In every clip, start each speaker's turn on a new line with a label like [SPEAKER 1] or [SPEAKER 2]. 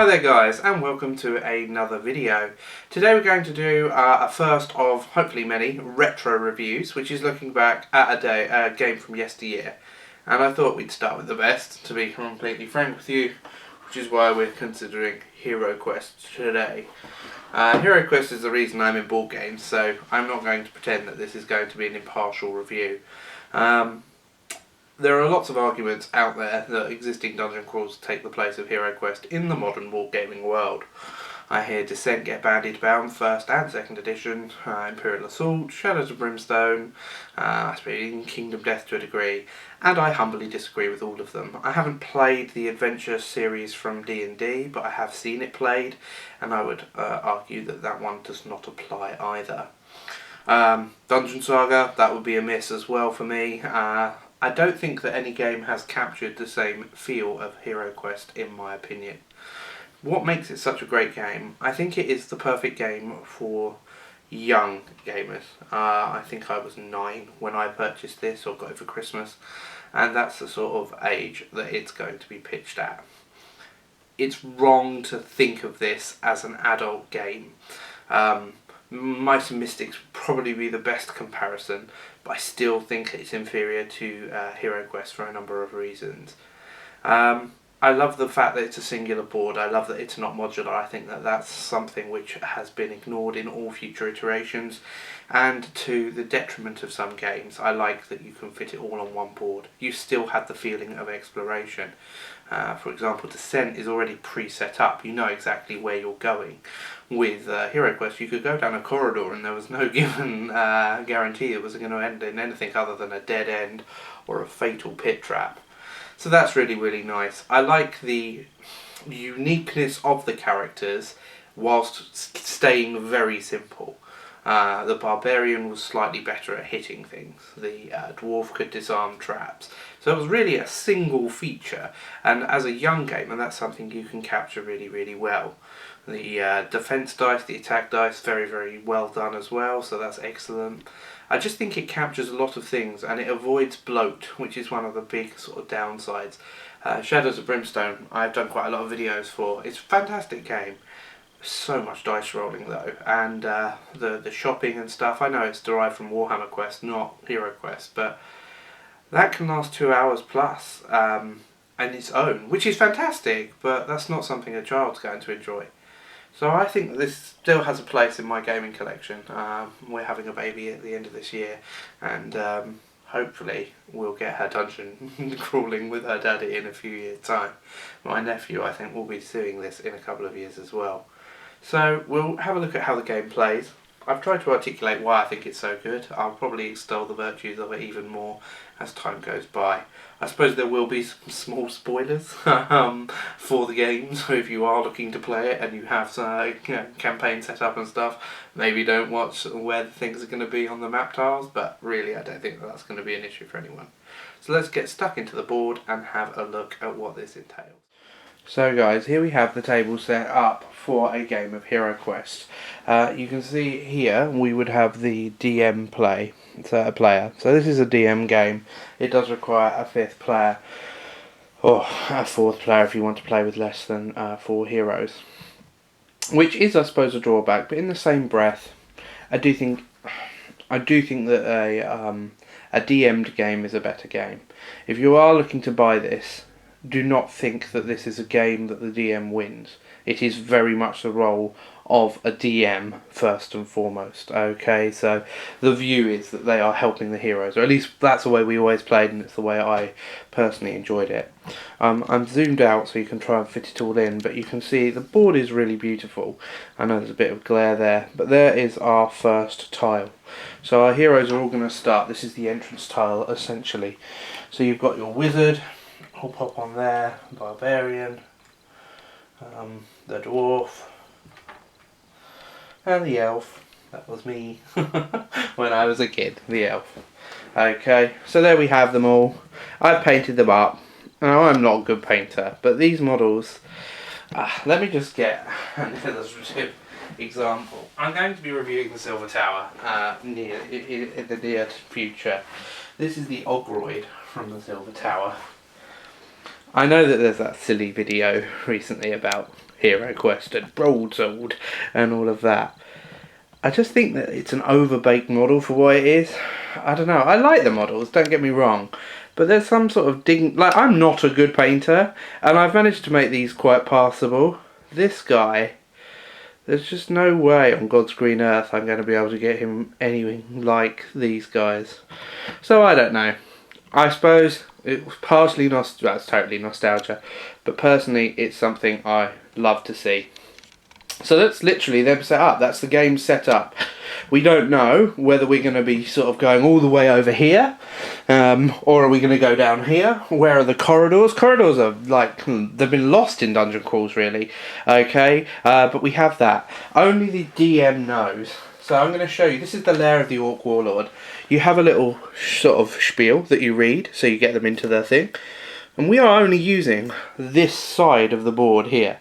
[SPEAKER 1] Hi there guys, and welcome to another video. Today we're going to do a first of hopefully many retro reviews, which is looking back at a game from yesteryear. And I thought we'd start with the best, to be completely frank with you, which is why we're considering Heroquest today. Heroquest is the reason I'm in board games, so I'm not going to pretend that this is going to be an impartial review. There are lots of arguments out there that existing dungeon crawls take the place of Heroquest in the modern wargaming world. I hear Descent get bandied about, 1st and 2nd edition, Imperial Assault, Shadows of Brimstone, I suppose Kingdom Death to a degree, and I humbly disagree with all of them. I haven't played the adventure series from D&D, but I have seen it played, and I would argue that that one does not apply either. Dungeon Saga, that would be a miss as well for me. I don't think that any game has captured the same feel of Heroquest in my opinion. What makes it such a great game? I think it is the perfect game for young gamers. I think I was 9 when I purchased this or got it for Christmas, and that's the sort of age that it's going to be pitched at. It's wrong to think of this as an adult game. Mice and Mystics would probably be the best comparison, but I still think it's inferior to Heroquest for a number of reasons. I love the fact that it's a singular board. I love that it's not modular. I think that that's something which has been ignored in all future iterations, and to the detriment of some games. I like that you can fit it all on one board. You still have the feeling of exploration. For example, Descent is already pre-set up. You know exactly where you're going. With Heroquest, you could go down a corridor and there was no given guarantee it was going to end in anything other than a dead end or a fatal pit trap. So that's really, really nice. I like the uniqueness of the characters whilst staying very simple. The Barbarian was slightly better at hitting things. The Dwarf could disarm traps. So it was really a single feature, and as a young gamer that's something you can capture really, really well. The defense dice, the attack dice, very, very well done as well, so that's excellent. I just think it captures a lot of things, and it avoids bloat, which is one of the big sort of downsides. Shadows of Brimstone, I've done quite a lot of videos for. It's a fantastic game. So much dice rolling though, and the shopping and stuff. I know it's derived from Warhammer Quest, not Heroquest, but that can last 2 hours plus on its own, which is fantastic, but that's not something a child's going to enjoy. So I think that this still has a place in my gaming collection. We're having a baby at the end of this year, and hopefully we'll get her dungeon crawling with her daddy in a few years' time. My nephew, I think, will be doing this in a couple of years as well. So we'll have a look at how the game plays. I've tried to articulate why I think it's so good. I'll probably extol the virtues of it even more as time goes by. I suppose there will be some small spoilers for the game, so if you are looking to play it and you have some campaign set up and stuff, maybe don't watch where the things are going to be on the map tiles, but really I don't think that that's going to be an issue for anyone. So let's get stuck into the board and have a look at what this entails. So guys, here we have the table set up for a game of Heroquest. You can see here we would have the DM player. So this is a DM game. It does require a 5th player, or a 4th player if you want to play with less than 4 heroes. Which is, I suppose, a drawback, but in the same breath, I do think that a DM'd game is a better game. If you are looking to buy this, do not think that this is a game that the DM wins. It is very much the role of a DM first and foremost. Okay, so the view is that they are helping the heroes, or at least that's the way we always played, and it's the way I personally enjoyed it. I'm zoomed out so you can try and fit it all in, but you can see the board is really beautiful. I know there's a bit of glare there, but there is our first tile. So our heroes are all going to start. This is the entrance tile essentially. So you've got your wizard. I'll pop on there, Barbarian, the Dwarf, and the Elf. That was me when I was a kid, the Elf. Okay, so there we have them all. I've painted them up. Now I'm not a good painter, but these models, let me just get an illustrative example. I'm going to be reviewing the Silver Tower in the near future. This is the Ogroid from the Silver Tower. I know that there's that silly video recently about Heroquest and broadsword and all of that. I just think that it's an overbaked model for what it is. I don't know. I like the models, don't get me wrong. But there's some sort of like, I'm not a good painter, and I've managed to make these quite passable. This guy, there's just no way on God's green earth I'm going to be able to get him anything like these guys. So I don't know. I suppose it was partially that's totally nostalgia, but personally it's something I love to see. So that's literally them set up. That's the game set up. We don't know whether we're going to be sort of going all the way over here, or are we going to go down here? Where are the corridors? Corridors are like, they've been lost in dungeon crawls really. Okay, but we have that. Only the DM knows. So I'm going to show you. This is the lair of the Orc Warlord. You have a little sort of spiel that you read, so you get them into their thing. And we are only using this side of the board here.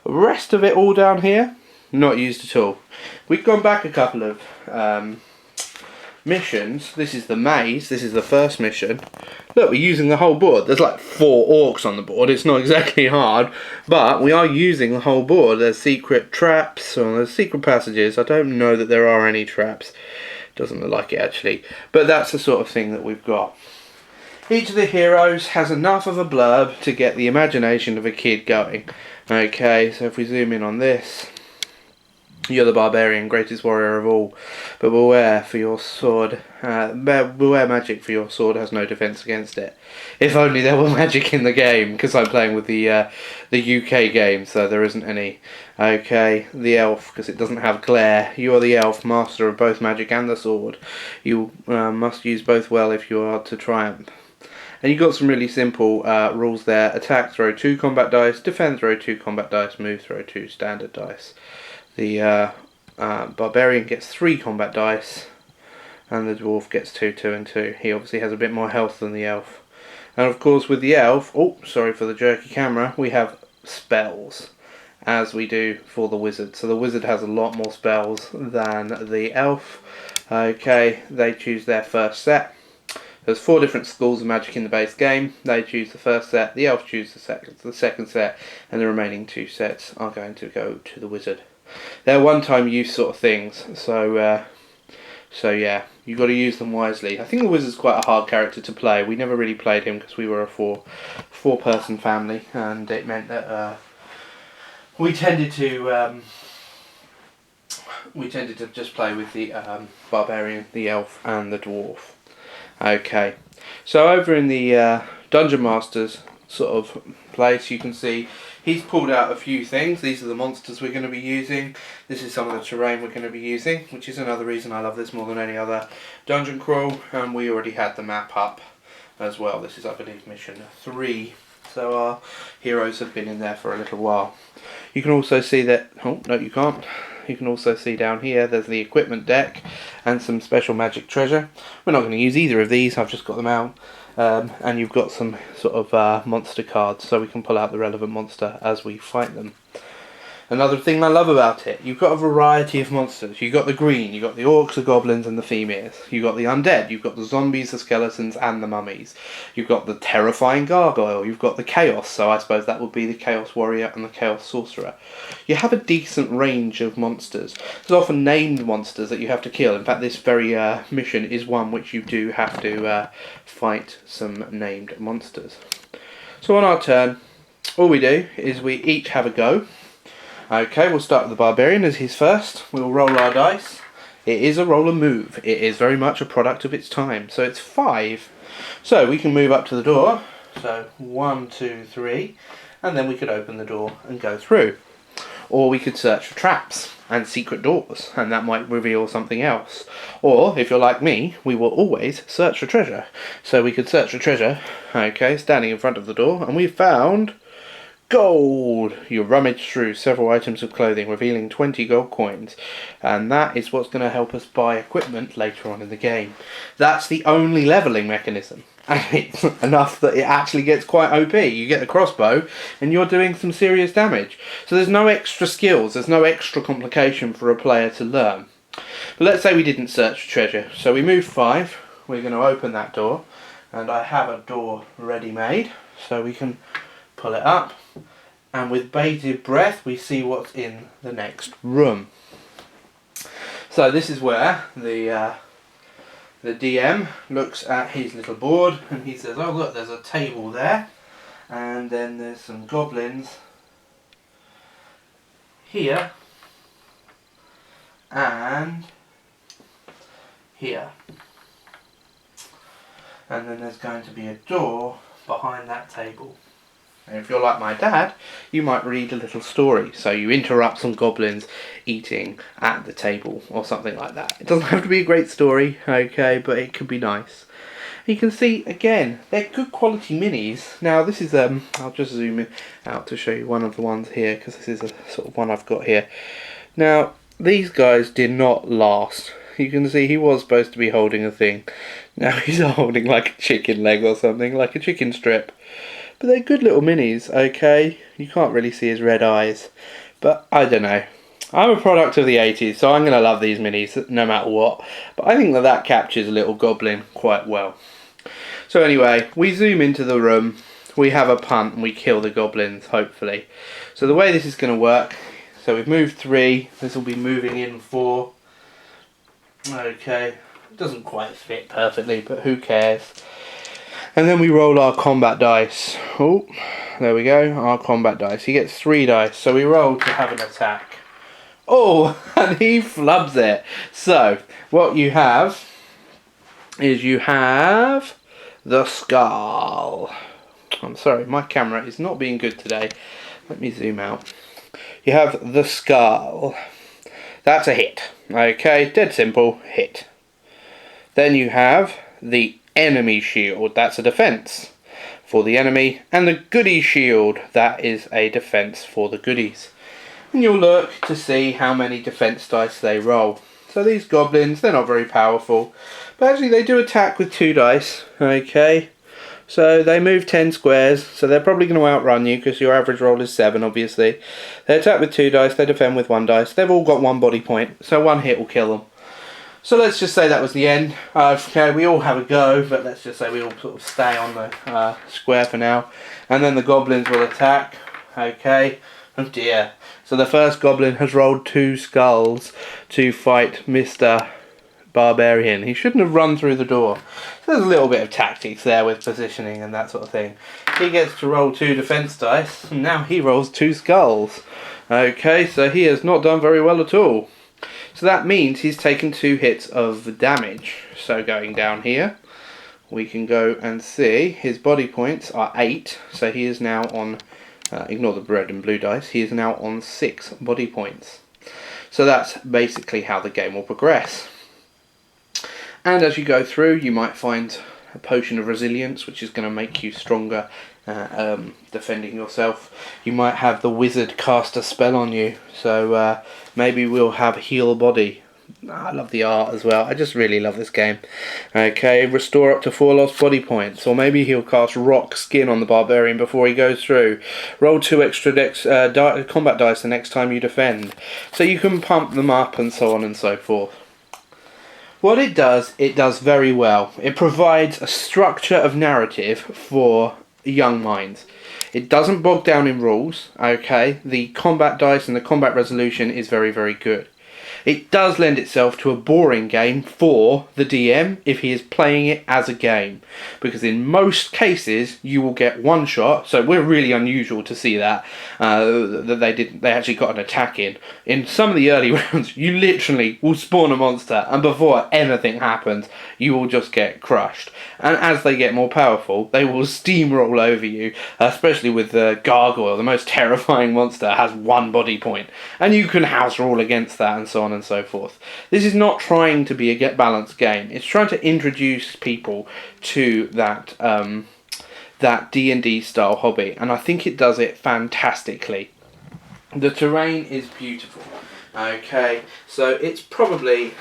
[SPEAKER 1] The rest of it all down here, not used at all. We've gone back a couple of missions. This is the maze. This is the first mission. Look, we're using the whole board. There's like 4 orcs on the board. It's not exactly hard, but we are using the whole board. There's secret traps, or there's secret passages. I don't know that there are any traps. Doesn't look like it actually. But that's the sort of thing that we've got. Each of the heroes has enough of a blurb to get the imagination of a kid going. Okay, so if we zoom in on this, you're the barbarian, greatest warrior of all, but beware for your sword, beware magic, for your sword has no defence against it. If only there were magic in the game, because I'm playing with the UK game, so there isn't any. Okay, the elf, because it doesn't have glare. You are the elf, master of both magic and the sword. You must use both well if you are to triumph. And you've got some really simple rules there. Attack, throw 2 combat dice. Defend, throw 2 combat dice. Move, throw 2 standard dice. The barbarian gets 3 combat dice. And the dwarf gets 2, 2 and 2. He obviously has a bit more health than the elf. And of course with the elf, oh, sorry for the jerky camera, we have spells, as we do for the wizard. So the wizard has a lot more spells than the elf. Okay, they choose their first set. There's 4 different schools of magic in the base game. They choose the first set, the elf choose the second set, and the remaining 2 sets are going to go to the wizard. They're one-time use sort of things, so yeah, you've got to use them wisely. I think the wizard's quite a hard character to play. We never really played him because we were a four-person family, and it meant that we tended to just play with the barbarian, the elf, and the dwarf. Okay, so over in the Dungeon Master's sort of place, you can see he's pulled out a few things. These are the monsters we're going to be using. This is some of the terrain we're going to be using, which is another reason I love this more than any other dungeon crawl. And we already had the map up as well. This is, I believe, mission 3. So our heroes have been in there for a little while. You can also see that, oh no you can't. You can also see down here there's the equipment deck and some special magic treasure. We're not going to use either of these, I've just got them out. And you've got some sort of monster cards, so we can pull out the relevant monster as we fight them. Another thing I love about it, you've got a variety of monsters. You've got the green, you've got the orcs, the goblins and the females. You've got the undead, you've got the zombies, the skeletons and the mummies. You've got the terrifying gargoyle, you've got the chaos, so I suppose that would be the chaos warrior and the chaos sorcerer. You have a decent range of monsters. There's often named monsters that you have to kill. In fact, this very mission is one which you do have to fight some named monsters. So on our turn, all we do is we each have a go. Okay, we'll start with the barbarian as he's first. We'll roll our dice. It is a roller move. It is very much a product of its time. So it's 5. So we can move up to the door. So 1, 2, 3. And then we could open the door and go through. Or we could search for traps and secret doors, and that might reveal something else. Or, if you're like me, we will always search for treasure. So we could search for treasure, okay, standing in front of the door, and we found gold! You rummage through several items of clothing, revealing 20 gold coins. And that is what's going to help us buy equipment later on in the game. That's the only levelling mechanism. And it's enough that it actually gets quite OP. You get the crossbow and you're doing some serious damage. So there's no extra skills, there's no extra complication for a player to learn. But let's say we didn't search for treasure. So we move 5, we're going to open that door. And I have a door ready made, so we can pull it up. and with bated breath we see what's in the next room. So this is where the DM looks at his little board and he says, oh look, there's a table there, and then there's some goblins here and here, and then there's going to be a door behind that table. And if you're like my dad, you might read a little story, so you interrupt some goblins eating at the table or something like that. It doesn't have to be a great story, okay, but it could be nice. You can see, again, they're good quality minis. Now this is, I'll just zoom in out to show you one of the ones here, because this is a sort of one I've got here. Now, these guys did not last. You can see he was supposed to be holding a thing. Now he's holding like a chicken leg or something, like a chicken strip. But they're good little minis, okay? You can't really see his red eyes. But I don't know. I'm a product of the 80s, so I'm going to love these minis no matter what. But I think that captures a little goblin quite well. So anyway, we zoom into the room. We have a punt and we kill the goblins, hopefully. So the way this is going to work, so we've moved 3. This will be moving in 4. Okay. It doesn't quite fit perfectly, but who cares? And then we roll our combat dice. Oh, there we go, our combat dice. He gets 3 dice, so we roll to have an attack. Oh, and he flubs it. So, what you have is you have the skull. I'm sorry, my camera is not being good today. Let me zoom out. You have the skull. That's a hit. Okay, dead simple, hit. Then you have the enemy shield, that's a defense for the enemy, and the goodie shield, that is a defense for the goodies. And you'll look to see how many defense dice they roll. So these goblins, they're not very powerful, but actually they do attack with 2 dice, okay? So they move 10 squares, so they're probably going to outrun you because your average roll is 7, obviously. They attack with 2 dice, they defend with 1 dice. They've all got 1 body point, so 1 hit will kill them. So let's just say that was the end. Okay, we all have a go, but let's just say we all sort of stay on the square for now. And then the goblins will attack. Okay. Oh dear. So the first goblin has rolled 2 skulls to fight Mr. Barbarian. He shouldn't have run through the door. So there's a little bit of tactics there with positioning and that sort of thing. He gets to roll 2 defense dice, and now he rolls 2 skulls. Okay, so he has not done very well at all. So that means he's taken 2 hits of damage. So going down here, we can go and see his body points are 8. So he is now on, ignore the red and blue dice, he is now on 6 body points. So that's basically how the game will progress. And as you go through, you might find a potion of resilience, which is going to make you stronger defending yourself. You might have the wizard cast a spell on you, so maybe we'll have heal body. I love the art as well. I just really love this game. Okay, restore up to 4 lost body points, or maybe he'll cast rock skin on the barbarian before he goes through. Roll 2 extra combat dice the next time you defend, so you can pump them up and so on and so forth. What it does very well. It provides a structure of narrative for young minds. It doesn't bog down in rules, okay? The combat dice and the combat resolution is very, very good. It does lend itself to a boring game for the DM if he is playing it as a game, because in most cases you will get one shot. So we're really unusual to see that they actually got an attack in. In some of the early rounds, you literally will spawn a monster, and before anything happens, you will just get crushed. And as they get more powerful, they will steamroll over you. Especially with the gargoyle, the most terrifying monster, has 1 body point, and you can house rule against that, and so on and so forth. This is not trying to be a balanced game. It's trying to introduce people to that that D&D style hobby, and I think it does it fantastically. The terrain is beautiful. Okay, so it's probably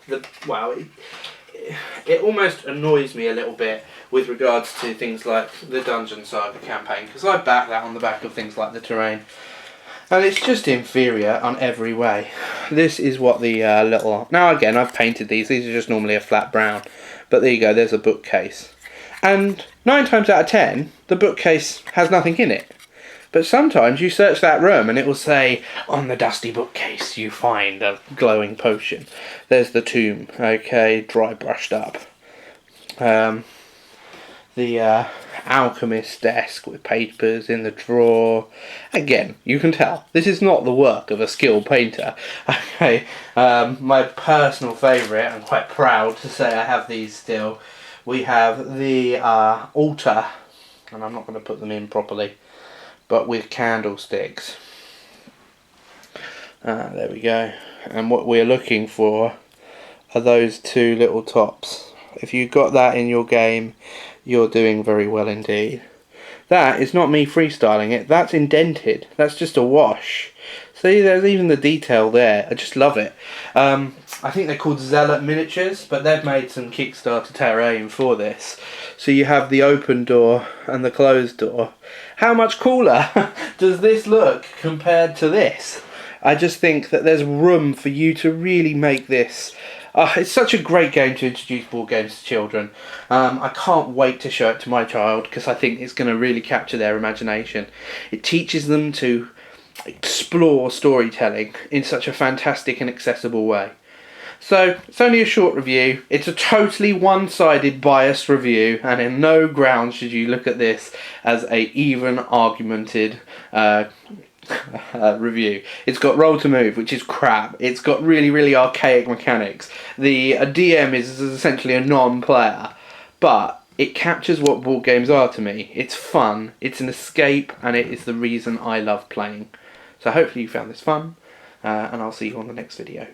[SPEAKER 1] it almost annoys me a little bit with regards to things like the Dungeon Saga campaign, because I back that on the back of things like the terrain. And it's just inferior on every way. This is what the little... Now again, I've painted these. These are just normally a flat brown. But there you go, there's a bookcase. And 9 times out of 10, the bookcase has nothing in it. But sometimes you search that room and it will say, on the dusty bookcase you find a glowing potion. There's the tomb, okay, dry brushed up. The alchemist's desk with papers in the drawer. Again, you can tell this is not the work of a skilled painter. Okay, my personal favourite, I'm quite proud to say I have these still. We have the altar, and I'm not going to put them in properly, but with candlesticks. There we go. And what we're looking for are those two little tops. If you've got that in your game, you're doing very well indeed. That is not me freestyling it, that's indented. That's just a wash. See, there's even the detail there. I just love it. I think they're called Zealot Miniatures, but they've made some Kickstarter terrain for this. So you have the open door and the closed door. How much cooler does this look compared to this? I just think that there's room for you to really make this. It's such a great game to introduce board games to children. I can't wait to show it to my child because I think it's going to really capture their imagination. It teaches them to explore storytelling in such a fantastic and accessible way. So, it's only a short review. It's a totally one-sided biased review, and in no grounds should you look at this as a even argumented review. It's got roll to move, which is crap. It's got really archaic mechanics. The DM is essentially a non-player, but it captures what board games are to me. It's fun, it's an escape, and it is the reason I love playing. So hopefully you found this fun, and I'll see you on the next video.